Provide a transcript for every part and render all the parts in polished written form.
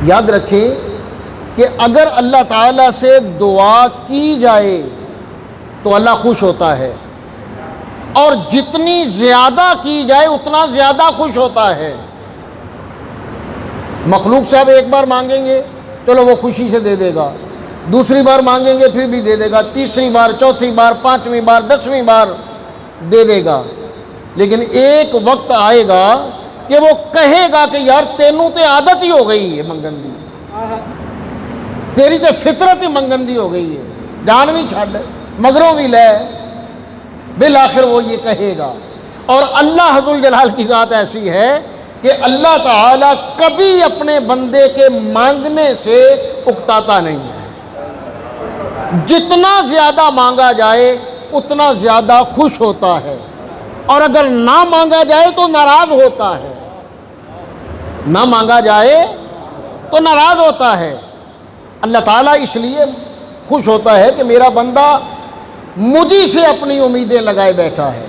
یاد رکھیں کہ اگر اللہ تعالیٰ سے دعا کی جائے تو اللہ خوش ہوتا ہے، اور جتنی زیادہ کی جائے اتنا زیادہ خوش ہوتا ہے۔ مخلوق سے اب ایک بار مانگیں گے چلو وہ خوشی سے دے دے گا، دوسری بار مانگیں گے پھر بھی دے دے گا، تیسری بار، چوتھی بار، پانچویں بار، 10ویں بار دے دے گا، لیکن ایک وقت آئے گا کہ وہ کہے گا کہ یار تینوں تے عادت ہی ہو گئی ہے منگن دی، تیری تے فطرت ہی منگن دی ہو گئی ہے، جان بھی چھڈ مگروں بھی لے، بالآخر وہ یہ کہے گا۔ اور اللہ ذوالجلال کی ذات ایسی ہے کہ اللہ تعالیٰ کبھی اپنے بندے کے مانگنے سے اکتاتا نہیں ہے، جتنا زیادہ مانگا جائے اتنا زیادہ خوش ہوتا ہے، اور اگر نہ مانگا جائے تو ناراض ہوتا ہے، نہ مانگا جائے تو ناراض ہوتا ہے۔ اللہ تعالیٰ اس لیے خوش ہوتا ہے کہ میرا بندہ مجھے سے اپنی امیدیں لگائے بیٹھا ہے۔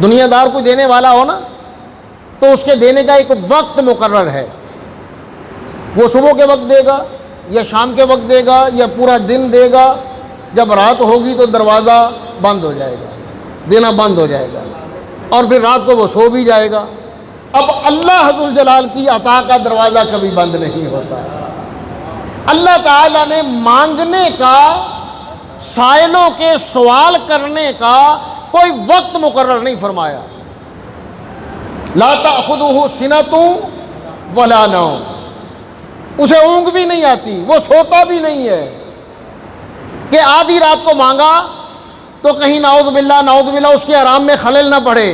دنیا دار کوئی دینے والا ہو نا تو اس کے دینے کا ایک وقت مقرر ہے، وہ صبح کے وقت دے گا یا شام کے وقت دے گا یا پورا دن دے گا، جب رات ہوگی تو دروازہ بند ہو جائے گا، دینا بند ہو جائے گا، اور پھر رات کو وہ سو بھی جائے گا۔ اب اللہ ذوالجلال کی عطا کا دروازہ کبھی بند نہیں ہوتا۔ اللہ تعالیٰ نے مانگنے کا، سائلوں کے سوال کرنے کا کوئی وقت مقرر نہیں فرمایا۔ لا تأخذہ سنۃ ولا نوم، اسے اونگ بھی نہیں آتی، وہ سوتا بھی نہیں ہے کہ آدھی رات کو مانگا تو کہیں نعوذ باللہ اس کے آرام میں خلل نہ پڑے،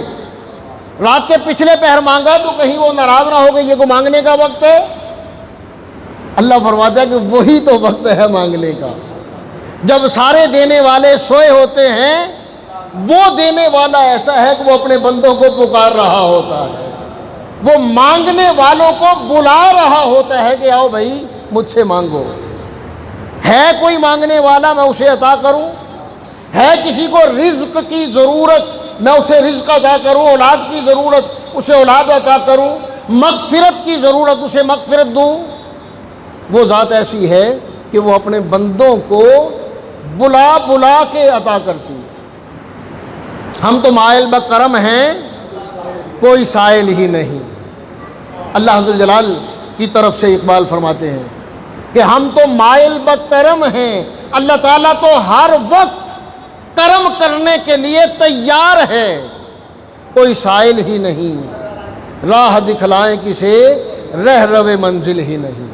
رات کے پچھلے پہر مانگا تو کہیں وہ ناراض نہ ہو گئی، یہ کو مانگنے کا وقت ہے۔ اللہ فرماتا ہے کہ وہی تو وقت ہے مانگنے کا، جب سارے دینے والے سوئے ہوتے ہیں، وہ دینے والا ایسا ہے کہ وہ اپنے بندوں کو پکار رہا ہوتا ہے، وہ مانگنے والوں کو بلا رہا ہوتا ہے کہ آؤ بھائی مجھ سے مانگو۔ ہے کوئی مانگنے والا میں اسے عطا کروں، ہے کسی کو رزق کی ضرورت میں اسے رزق عطا کروں، اولاد کی ضرورت اسے اولاد عطا کروں، مغفرت کی ضرورت اسے مغفرت دوں۔ وہ ذات ایسی ہے کہ وہ اپنے بندوں کو بلا بلا کے عطا کرتی۔ ہم تو مائل بکرم ہیں، کوئی سائل ہی نہیں۔ اللہ ذوالجلال کی طرف سے اقبال فرماتے ہیں کہ ہم تو مائل بکرم ہیں، اللہ تعالیٰ تو ہر وقت کرم کرنے کے لیے تیار ہے، کوئی سائل ہی نہیں، راہ دکھلائیں کسے رہ رو منزل ہی نہیں۔